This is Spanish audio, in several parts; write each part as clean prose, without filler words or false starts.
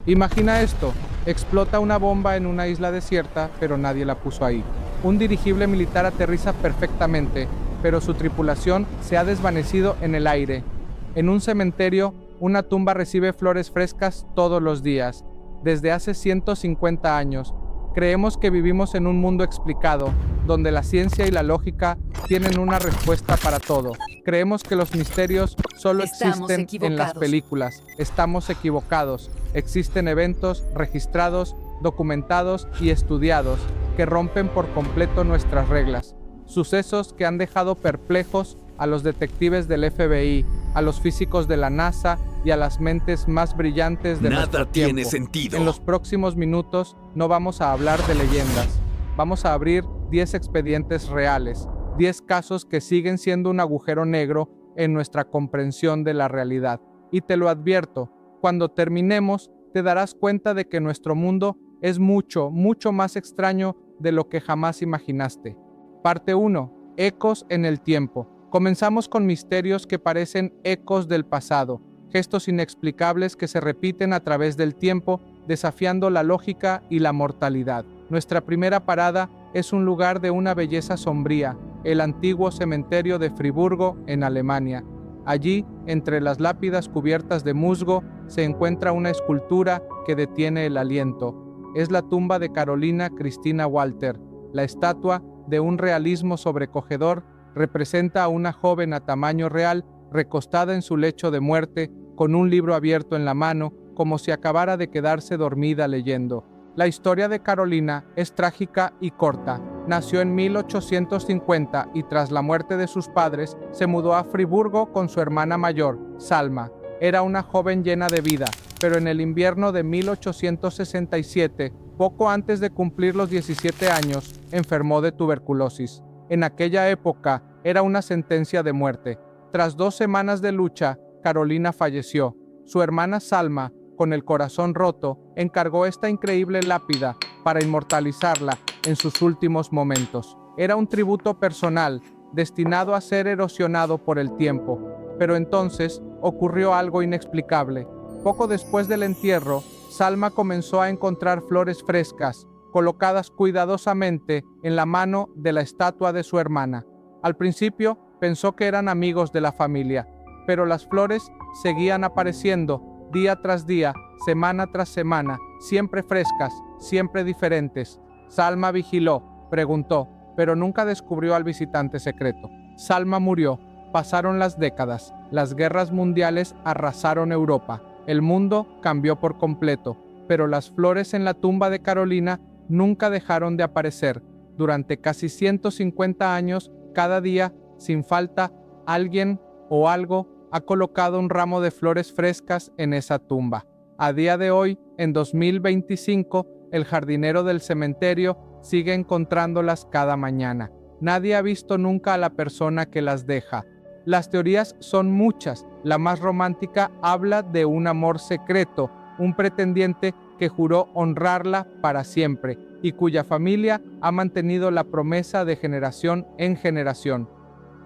Imagina esto, explota una bomba en una isla desierta, pero nadie la puso ahí. Un dirigible militar aterriza perfectamente, pero su tripulación se ha desvanecido en el aire. En un cementerio, una tumba recibe flores frescas todos los días. Desde hace 150 años, creemos que vivimos en un mundo explicado, donde la ciencia y la lógica tienen una respuesta para todo. Creemos que los misterios solo existen en las películas. Estamos equivocados. Existen eventos registrados, documentados y estudiados que rompen por completo nuestras reglas. Sucesos que han dejado perplejos a los detectives del FBI, a los físicos de la NASA y a las mentes más brillantes de nuestro tiempo. Nada tiene sentido. En los próximos minutos no vamos a hablar de leyendas. Vamos a abrir 10 expedientes reales, 10 casos que siguen siendo un agujero negro en nuestra comprensión de la realidad. Y te lo advierto, cuando terminemos, te darás cuenta de que nuestro mundo es mucho, mucho más extraño de lo que jamás imaginaste. Parte 1. Ecos en el tiempo. Comenzamos con misterios que parecen ecos del pasado, gestos inexplicables que se repiten a través del tiempo, desafiando la lógica y la mortalidad. Nuestra primera parada es un lugar de una belleza sombría, el antiguo cementerio de Friburgo, en Alemania. Allí, entre las lápidas cubiertas de musgo, se encuentra una escultura que detiene el aliento. Es la tumba de Carolina Christina Walter. La estatua, de un realismo sobrecogedor, representa a una joven a tamaño real, recostada en su lecho de muerte, con un libro abierto en la mano, como si acabara de quedarse dormida leyendo. La historia de Carolina es trágica y corta. Nació en 1850 y tras la muerte de sus padres, se mudó a Friburgo con su hermana mayor, Salma. Era una joven llena de vida, pero en el invierno de 1867, poco antes de cumplir los 17 años, enfermó de tuberculosis. En aquella época, era una sentencia de muerte. Tras 2 semanas de lucha, Carolina falleció. Su hermana Salma, con el corazón roto, encargó esta increíble lápida para inmortalizarla en sus últimos momentos. Era un tributo personal, destinado a ser erosionado por el tiempo. Pero entonces ocurrió algo inexplicable. Poco después del entierro, Salma comenzó a encontrar flores frescas, colocadas cuidadosamente en la mano de la estatua de su hermana. Al principio pensó que eran amigos de la familia, pero las flores seguían apareciendo día tras día, semana tras semana, siempre frescas, siempre diferentes. Salma vigiló, preguntó, pero nunca descubrió al visitante secreto. Salma murió. Pasaron las décadas. Las guerras mundiales arrasaron Europa. El mundo cambió por completo, pero las flores en la tumba de Carolina nunca dejaron de aparecer. Durante casi 150 años, cada día, sin falta, alguien o algo ha colocado un ramo de flores frescas en esa tumba. A día de hoy, en 2025, el jardinero del cementerio sigue encontrándolas cada mañana. Nadie ha visto nunca a la persona que las deja. Las teorías son muchas. La más romántica habla de un amor secreto, un pretendiente que juró honrarla para siempre y cuya familia ha mantenido la promesa de generación en generación.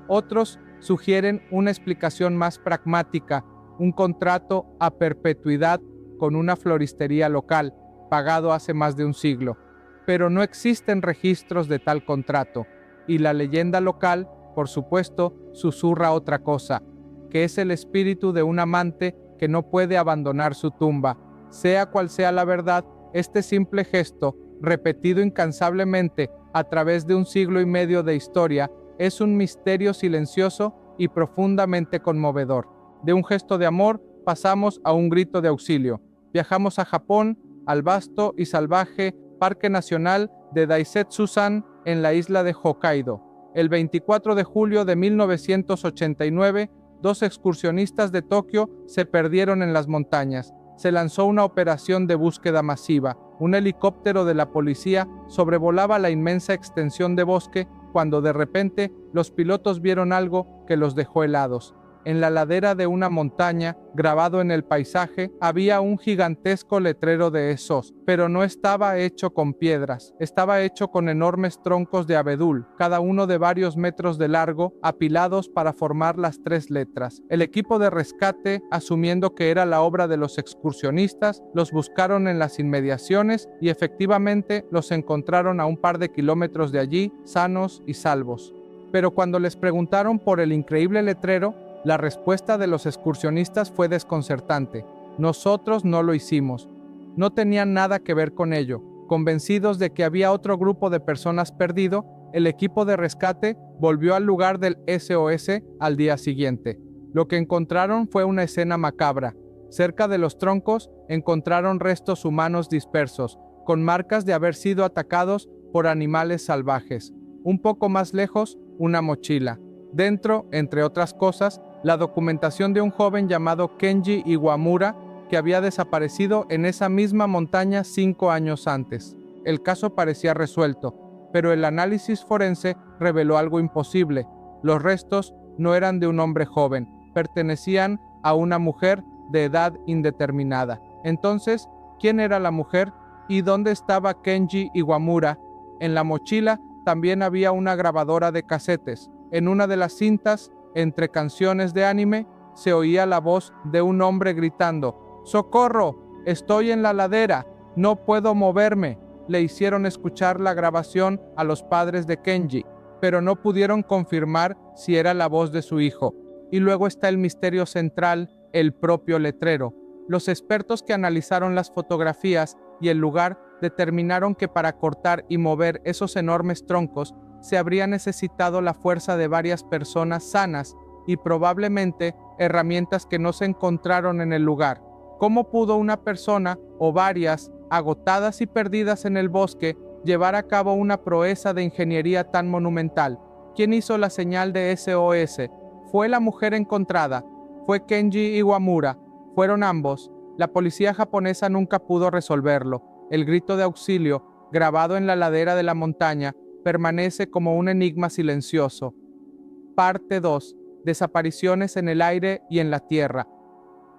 Otros sugieren una explicación más pragmática, un contrato a perpetuidad con una floristería local, pagado hace más de un siglo. Pero no existen registros de tal contrato, y la leyenda local, por supuesto, susurra otra cosa, que es el espíritu de un amante que no puede abandonar su tumba. Sea cual sea la verdad, este simple gesto, repetido incansablemente a través de un siglo y medio de historia, es un misterio silencioso y profundamente conmovedor. De un gesto de amor pasamos a un grito de auxilio. Viajamos a Japón, al vasto y salvaje Parque Nacional de Daisetsu-san en la isla de Hokkaido. El 24 de julio de 1989, 2 excursionistas de Tokio se perdieron en las montañas. Se lanzó una operación de búsqueda masiva. Un helicóptero de la policía sobrevolaba la inmensa extensión de bosque cuando de repente los pilotos vieron algo que los dejó helados. En la ladera de una montaña, grabado en el paisaje, había un gigantesco letrero de esos, pero no estaba hecho con piedras, estaba hecho con enormes troncos de abedul, cada uno de varios metros de largo, apilados para formar las 3 letras. El equipo de rescate, asumiendo que era la obra de los excursionistas, los buscaron en las inmediaciones y efectivamente los encontraron a un par de kilómetros de allí, sanos y salvos. Pero cuando les preguntaron por el increíble letrero, la respuesta de los excursionistas fue desconcertante. Nosotros no lo hicimos. No tenían nada que ver con ello. Convencidos de que había otro grupo de personas perdido, el equipo de rescate volvió al lugar del SOS al día siguiente. Lo que encontraron fue una escena macabra. Cerca de los troncos encontraron restos humanos dispersos, con marcas de haber sido atacados por animales salvajes. Un poco más lejos, una mochila. Dentro, entre otras cosas, la documentación de un joven llamado Kenji Iwamura, que había desaparecido en esa misma montaña 5 años antes. El caso parecía resuelto, pero el análisis forense reveló algo imposible. Los restos no eran de un hombre joven, pertenecían a una mujer de edad indeterminada. Entonces, ¿quién era la mujer y dónde estaba Kenji Iwamura? En la mochila también había una grabadora de casetes. En una de las cintas, entre canciones de anime, se oía la voz de un hombre gritando: ¡Socorro! ¡Estoy en la ladera! ¡No puedo moverme! Le hicieron escuchar la grabación a los padres de Kenji, pero no pudieron confirmar si era la voz de su hijo. Y luego está el misterio central, el propio letrero. Los expertos que analizaron las fotografías y el lugar determinaron que para cortar y mover esos enormes troncos se habría necesitado la fuerza de varias personas sanas y probablemente herramientas que no se encontraron en el lugar. ¿Cómo pudo una persona o varias, agotadas y perdidas en el bosque, llevar a cabo una proeza de ingeniería tan monumental? ¿Quién hizo la señal de SOS? ¿Fue la mujer encontrada? ¿Fue Kenji Iwamura? ¿Fueron ambos? La policía japonesa nunca pudo resolverlo. El grito de auxilio, grabado en la ladera de la montaña, permanece como un enigma silencioso. Parte 2. Desapariciones en el aire y en la tierra.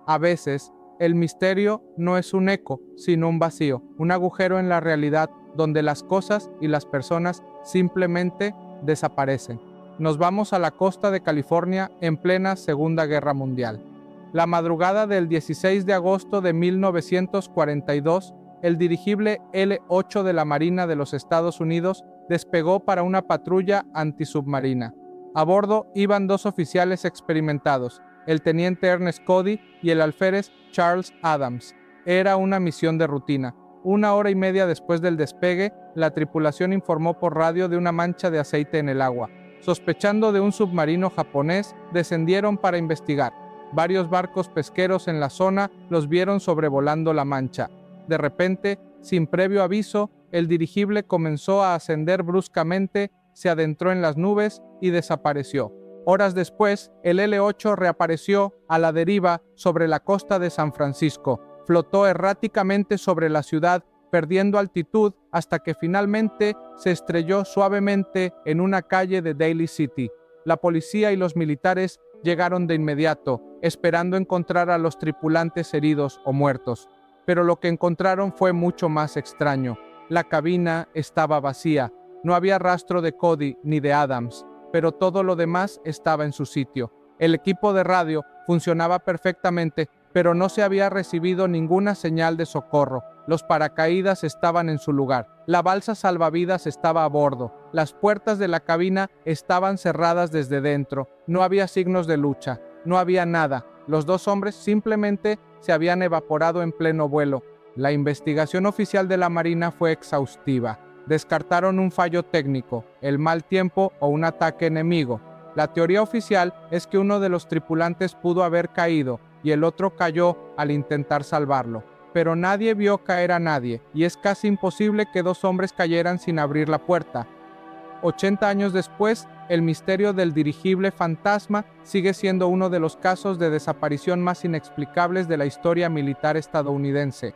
A veces, el misterio no es un eco, sino un vacío, un agujero en la realidad donde las cosas y las personas simplemente desaparecen. Nos vamos a la costa de California en plena Segunda Guerra Mundial. La madrugada del 16 de agosto de 1942, el dirigible L-8 de la Marina de los Estados Unidos despegó para una patrulla antisubmarina. A bordo iban 2 oficiales experimentados, el teniente Ernest Cody y el alférez Charles Adams. Era una misión de rutina. 1 hora y media después del despegue, la tripulación informó por radio de una mancha de aceite en el agua. Sospechando de un submarino japonés, descendieron para investigar. Varios barcos pesqueros en la zona los vieron sobrevolando la mancha. De repente, sin previo aviso, el dirigible comenzó a ascender bruscamente, se adentró en las nubes y desapareció. Horas después, el L-8 reapareció a la deriva sobre la costa de San Francisco. Flotó erráticamente sobre la ciudad, perdiendo altitud hasta que finalmente se estrelló suavemente en una calle de Daly City. La policía y los militares llegaron de inmediato, esperando encontrar a los tripulantes heridos o muertos. Pero lo que encontraron fue mucho más extraño. La cabina estaba vacía. No había rastro de Cody ni de Adams, pero todo lo demás estaba en su sitio. El equipo de radio funcionaba perfectamente, pero no se había recibido ninguna señal de socorro. Los paracaídas estaban en su lugar. La balsa salvavidas estaba a bordo. Las puertas de la cabina estaban cerradas desde dentro. No había signos de lucha. No había nada. Los 2 hombres simplemente se habían evaporado en pleno vuelo. La investigación oficial de la Marina fue exhaustiva. Descartaron un fallo técnico, el mal tiempo o un ataque enemigo. La teoría oficial es que uno de los tripulantes pudo haber caído y el otro cayó al intentar salvarlo. Pero nadie vio caer a nadie, y es casi imposible que 2 hombres cayeran sin abrir la puerta. 80 años después, el misterio del dirigible fantasma sigue siendo uno de los casos de desaparición más inexplicables de la historia militar estadounidense.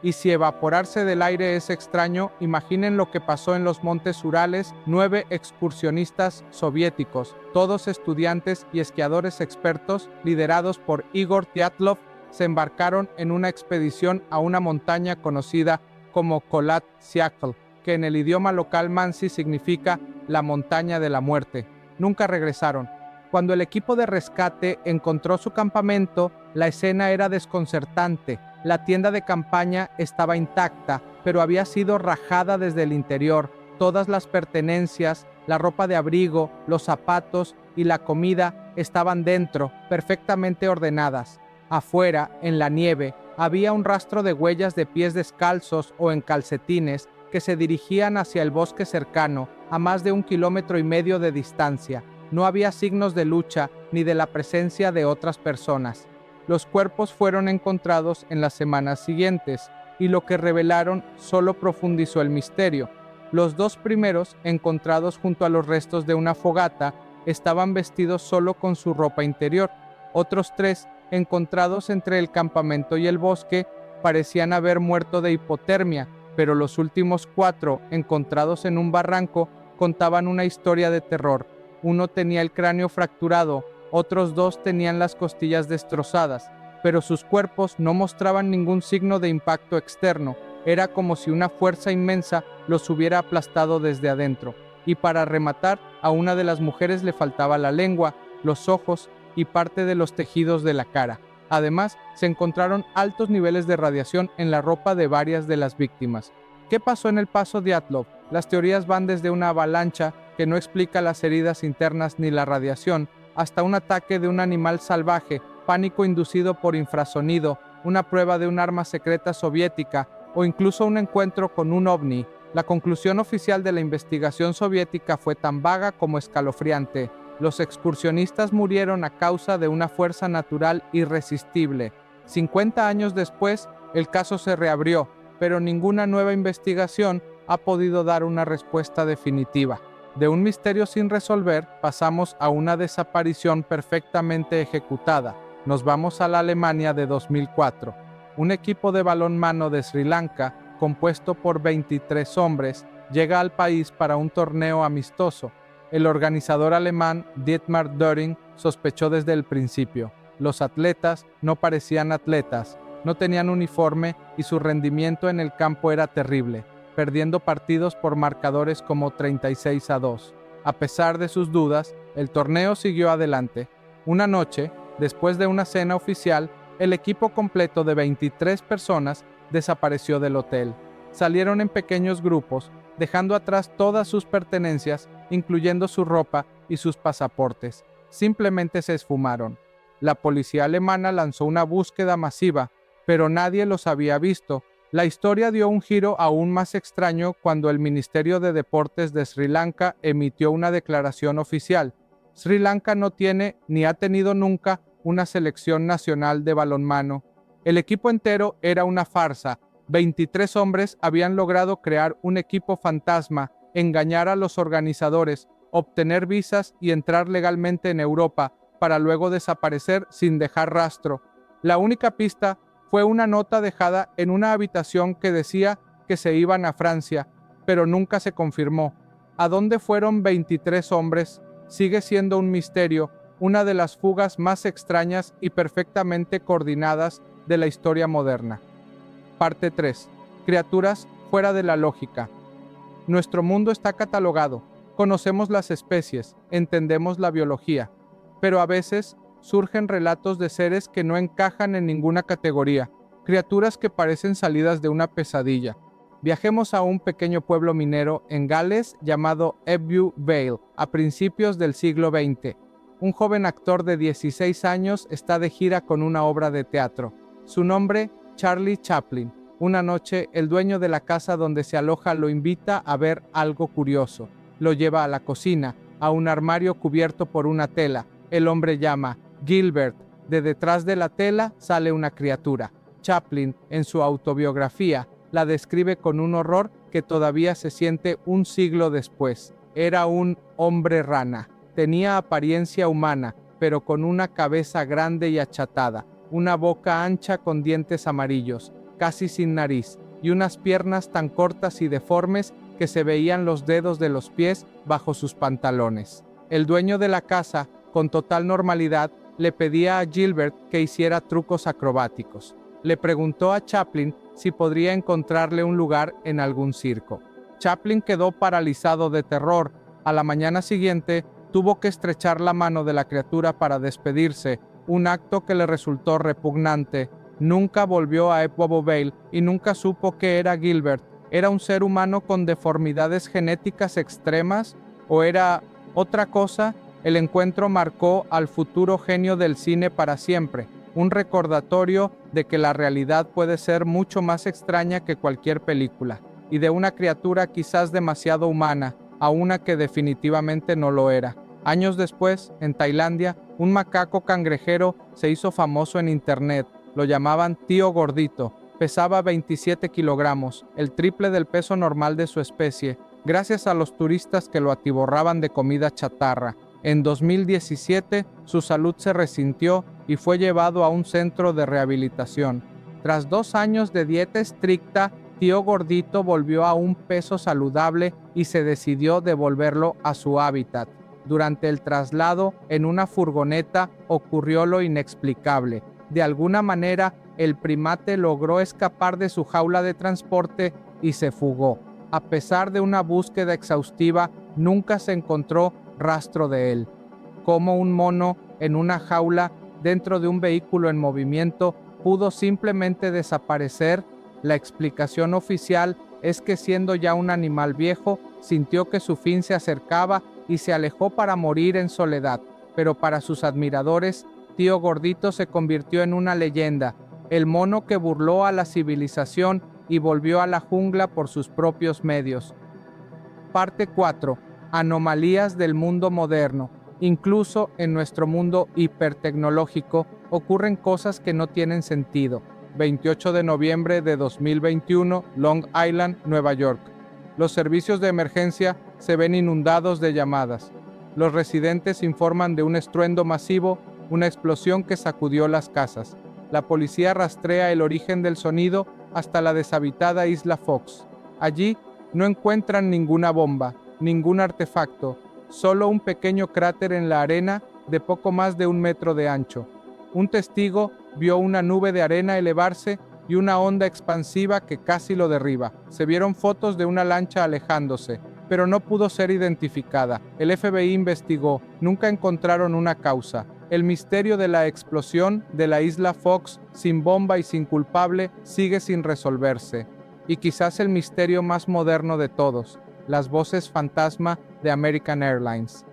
Y si evaporarse del aire es extraño, imaginen lo que pasó en los montes Urales. 9 excursionistas soviéticos, todos estudiantes y esquiadores expertos, liderados por Igor Dyatlov, se embarcaron en una expedición a una montaña conocida como Kholat-Syakhl, que en el idioma local mansi significa la montaña de la muerte. Nunca regresaron. Cuando el equipo de rescate encontró su campamento, la escena era desconcertante. La tienda de campaña estaba intacta, pero había sido rajada desde el interior. Todas las pertenencias, la ropa de abrigo, los zapatos y la comida estaban dentro, perfectamente ordenadas. Afuera, en la nieve, había un rastro de huellas de pies descalzos o en calcetines que se dirigían hacia el bosque cercano, a más de 1,5 kilómetros de distancia. No había signos de lucha ni de la presencia de otras personas. Los cuerpos fueron encontrados en las semanas siguientes, y lo que revelaron solo profundizó el misterio. Los 2 primeros, encontrados junto a los restos de una fogata, estaban vestidos solo con su ropa interior. Otros 3, encontrados entre el campamento y el bosque, parecían haber muerto de hipotermia, pero los últimos 4, encontrados en un barranco, contaban una historia de terror. Uno tenía el cráneo fracturado, otros 2 tenían las costillas destrozadas, pero sus cuerpos no mostraban ningún signo de impacto externo. Era como si una fuerza inmensa los hubiera aplastado desde adentro. Y para rematar, a una de las mujeres le faltaba la lengua, los ojos y parte de los tejidos de la cara. Además, se encontraron altos niveles de radiación en la ropa de varias de las víctimas. ¿Qué pasó en el paso Dyatlov? Las teorías van desde una avalancha que no explica las heridas internas ni la radiación, hasta un ataque de un animal salvaje, pánico inducido por infrasonido, una prueba de un arma secreta soviética o incluso un encuentro con un ovni. La conclusión oficial de la investigación soviética fue tan vaga como escalofriante. Los excursionistas murieron a causa de una fuerza natural irresistible. 50 años después, el caso se reabrió, pero ninguna nueva investigación ha podido dar una respuesta definitiva. De un misterio sin resolver, pasamos a una desaparición perfectamente ejecutada. Nos vamos a la Alemania de 2004. Un equipo de balonmano de Sri Lanka, compuesto por 23 hombres, llega al país para un torneo amistoso. El organizador alemán Dietmar Döring sospechó desde el principio. Los atletas no parecían atletas, no tenían uniforme y su rendimiento en el campo era terrible, perdiendo partidos por marcadores como 36-2. A pesar de sus dudas, el torneo siguió adelante. Una noche, después de una cena oficial, el equipo completo de 23 personas desapareció del hotel. Salieron en pequeños grupos, dejando atrás todas sus pertenencias, incluyendo su ropa y sus pasaportes. Simplemente se esfumaron. La policía alemana lanzó una búsqueda masiva, pero nadie los había visto. La historia dio un giro aún más extraño cuando el Ministerio de Deportes de Sri Lanka emitió una declaración oficial. Sri Lanka no tiene ni ha tenido nunca una selección nacional de balonmano. El equipo entero era una farsa. 23 hombres habían logrado crear un equipo fantasma, engañar a los organizadores, obtener visas y entrar legalmente en Europa, para luego desaparecer sin dejar rastro. La única pista fue una nota dejada en una habitación que decía que se iban a Francia, pero nunca se confirmó. ¿A dónde fueron 23 hombres? Sigue siendo un misterio, una de las fugas más extrañas y perfectamente coordinadas de la historia moderna. Parte 3. Criaturas fuera de la lógica. Nuestro mundo está catalogado, conocemos las especies, entendemos la biología, pero a veces surgen relatos de seres que no encajan en ninguna categoría, criaturas que parecen salidas de una pesadilla. Viajemos a un pequeño pueblo minero en Gales llamado Ebbw Vale, a principios del siglo XX. Un joven actor de 16 años está de gira con una obra de teatro. Su nombre, Charlie Chaplin. Una noche, el dueño de la casa donde se aloja lo invita a ver algo curioso. Lo lleva a la cocina, a un armario cubierto por una tela. El hombre llama Gilbert. De detrás de la tela sale una criatura. Chaplin, en su autobiografía, la describe con un horror que todavía se siente un siglo después. Era un hombre rana. Tenía apariencia humana, pero con una cabeza grande y achatada, una boca ancha con dientes amarillos. casi sin nariz, y unas piernas tan cortas y deformes que se veían los dedos de los pies bajo sus pantalones. El dueño de la casa, con total normalidad, le pedía a Gilbert que hiciera trucos acrobáticos. Le preguntó a Chaplin si podría encontrarle un lugar en algún circo. Chaplin quedó paralizado de terror. A la mañana siguiente, tuvo que estrechar la mano de la criatura para despedirse, un acto que le resultó repugnante. Nunca volvió a Epobo Vale y nunca supo qué era Gilbert. ¿Era un ser humano con deformidades genéticas extremas? ¿O era otra cosa? El encuentro marcó al futuro genio del cine para siempre, un recordatorio de que la realidad puede ser mucho más extraña que cualquier película, y de una criatura quizás demasiado humana, a una que definitivamente no lo era. Años después, en Tailandia, un macaco cangrejero se hizo famoso en internet. Lo llamaban Tío Gordito. Pesaba 27 kilogramos, el triple del peso normal de su especie, gracias a los turistas que lo atiborraban de comida chatarra. En 2017, su salud se resintió y fue llevado a un centro de rehabilitación. Tras 2 años de dieta estricta, Tío Gordito volvió a un peso saludable y se decidió devolverlo a su hábitat. Durante el traslado en una furgoneta ocurrió lo inexplicable. De alguna manera, el primate logró escapar de su jaula de transporte y se fugó. A pesar de una búsqueda exhaustiva, nunca se encontró rastro de él. Como un mono en una jaula dentro de un vehículo en movimiento pudo simplemente desaparecer. La explicación oficial es que, siendo ya un animal viejo, sintió que su fin se acercaba y se alejó para morir en soledad. Pero para sus admiradores, Tío Gordito se convirtió en una leyenda, el mono que burló a la civilización y volvió a la jungla por sus propios medios. Parte 4. Anomalías del mundo moderno. Incluso en nuestro mundo hipertecnológico ocurren cosas que no tienen sentido. 28 de noviembre de 2021, Long Island, Nueva York. Los servicios de emergencia se ven inundados de llamadas. Los residentes informan de un estruendo masivo, una explosión que sacudió las casas. La policía rastrea el origen del sonido hasta la deshabitada isla Fox. Allí no encuentran ninguna bomba, ningún artefacto, solo un pequeño cráter en la arena de poco más de 1 metro de ancho. Un testigo vio una nube de arena elevarse y una onda expansiva que casi lo derriba. Se vieron fotos de una lancha alejándose, pero no pudo ser identificada. El FBI investigó, nunca encontraron una causa. El misterio de la explosión de la isla Fox, sin bomba y sin culpable, sigue sin resolverse. Y quizás el misterio más moderno de todos, las voces fantasma de American Airlines.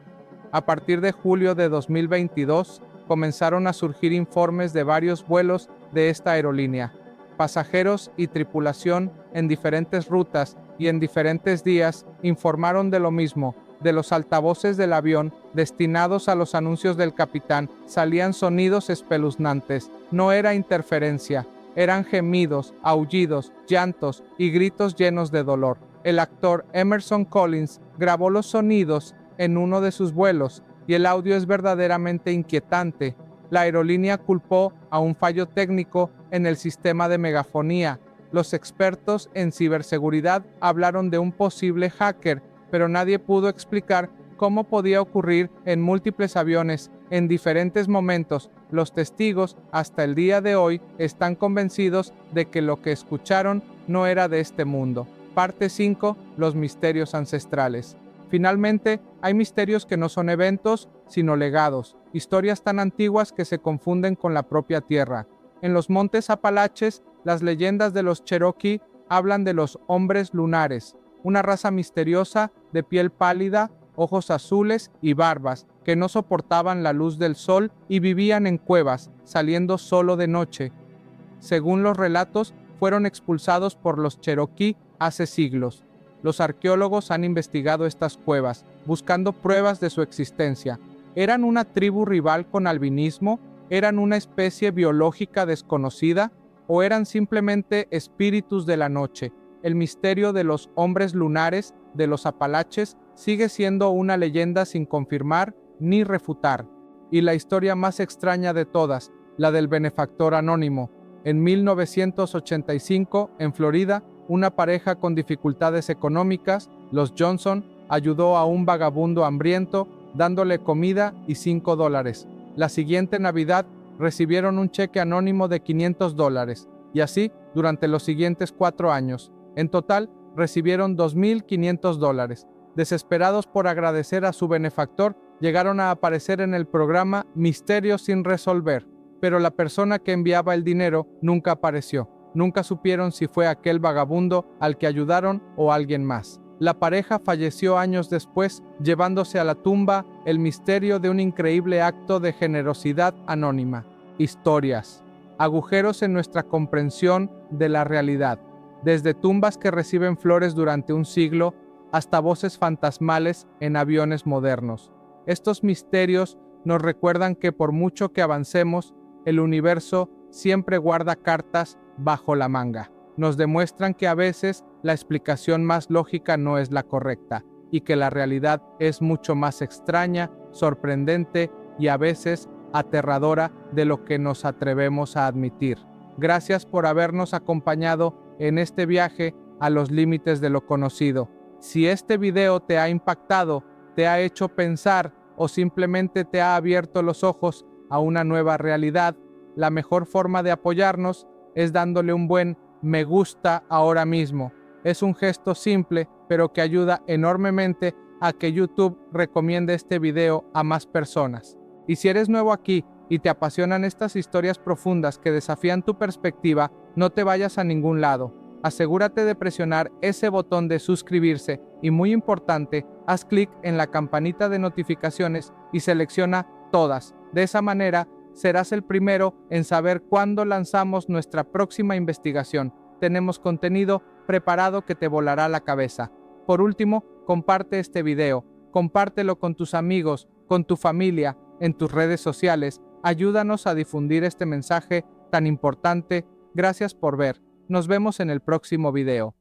A partir de julio de 2022, comenzaron a surgir informes de varios vuelos de esta aerolínea. Pasajeros y tripulación en diferentes rutas y en diferentes días informaron de lo mismo. De los altavoces del avión, destinados a los anuncios del capitán, salían sonidos espeluznantes. No era interferencia, eran gemidos, aullidos, llantos y gritos llenos de dolor. El actor Emerson Collins grabó los sonidos en uno de sus vuelos y el audio es verdaderamente inquietante. La aerolínea culpó a un fallo técnico en el sistema de megafonía. Los expertos en ciberseguridad hablaron de un posible hacker, pero nadie pudo explicar cómo podía ocurrir en múltiples aviones en diferentes momentos. Los testigos, hasta el día de hoy, están convencidos de que lo que escucharon no era de este mundo. Parte 5. Los misterios ancestrales. Finalmente, hay misterios que no son eventos, sino legados, historias tan antiguas que se confunden con la propia tierra. En los montes Apalaches, las leyendas de los Cherokee hablan de los hombres lunares, una raza misteriosa de piel pálida, ojos azules y barbas, que no soportaban la luz del sol y vivían en cuevas, saliendo solo de noche. Según los relatos, fueron expulsados por los Cherokee hace siglos. Los arqueólogos han investigado estas cuevas, buscando pruebas de su existencia. ¿Eran una tribu rival con albinismo? ¿Eran una especie biológica desconocida? ¿O eran simplemente espíritus de la noche? El misterio de los hombres lunares de los Apalaches sigue siendo una leyenda sin confirmar ni refutar. Y la historia más extraña de todas, la del benefactor anónimo. En 1985, en Florida, una pareja con dificultades económicas, los Johnson, ayudó a un vagabundo hambriento dándole comida y $5. La siguiente Navidad recibieron un cheque anónimo de $500 y así durante los siguientes 4 años. En total, recibieron $2,500. Desesperados por agradecer a su benefactor, llegaron a aparecer en el programa Misterios sin resolver, pero la persona que enviaba el dinero nunca apareció. Nunca supieron si fue aquel vagabundo al que ayudaron o alguien más. La pareja falleció años después, llevándose a la tumba el misterio de un increíble acto de generosidad anónima. Historias. Agujeros en nuestra comprensión de la realidad. Desde tumbas que reciben flores durante un siglo, hasta voces fantasmales en aviones modernos. Estos misterios nos recuerdan que por mucho que avancemos, el universo siempre guarda cartas bajo la manga. Nos demuestran que a veces la explicación más lógica no es la correcta y que la realidad es mucho más extraña, sorprendente y a veces aterradora de lo que nos atrevemos a admitir. Gracias por habernos acompañado en este viaje a los límites de lo conocido. Si este video te ha impactado, te ha hecho pensar o simplemente te ha abierto los ojos a una nueva realidad, la mejor forma de apoyarnos es dándole un buen me gusta ahora mismo. Es un gesto simple, pero que ayuda enormemente a que YouTube recomiende este video a más personas. Y si eres nuevo aquí y te apasionan estas historias profundas que desafían tu perspectiva, no te vayas a ningún lado. Asegúrate de presionar ese botón de suscribirse y, muy importante, haz clic en la campanita de notificaciones y selecciona todas. De esa manera, serás el primero en saber cuándo lanzamos nuestra próxima investigación. Tenemos contenido preparado que te volará la cabeza. Por último, comparte este video. Compártelo con tus amigos, con tu familia, en tus redes sociales. Ayúdanos a difundir este mensaje tan importante. Gracias por ver. Nos vemos en el próximo video.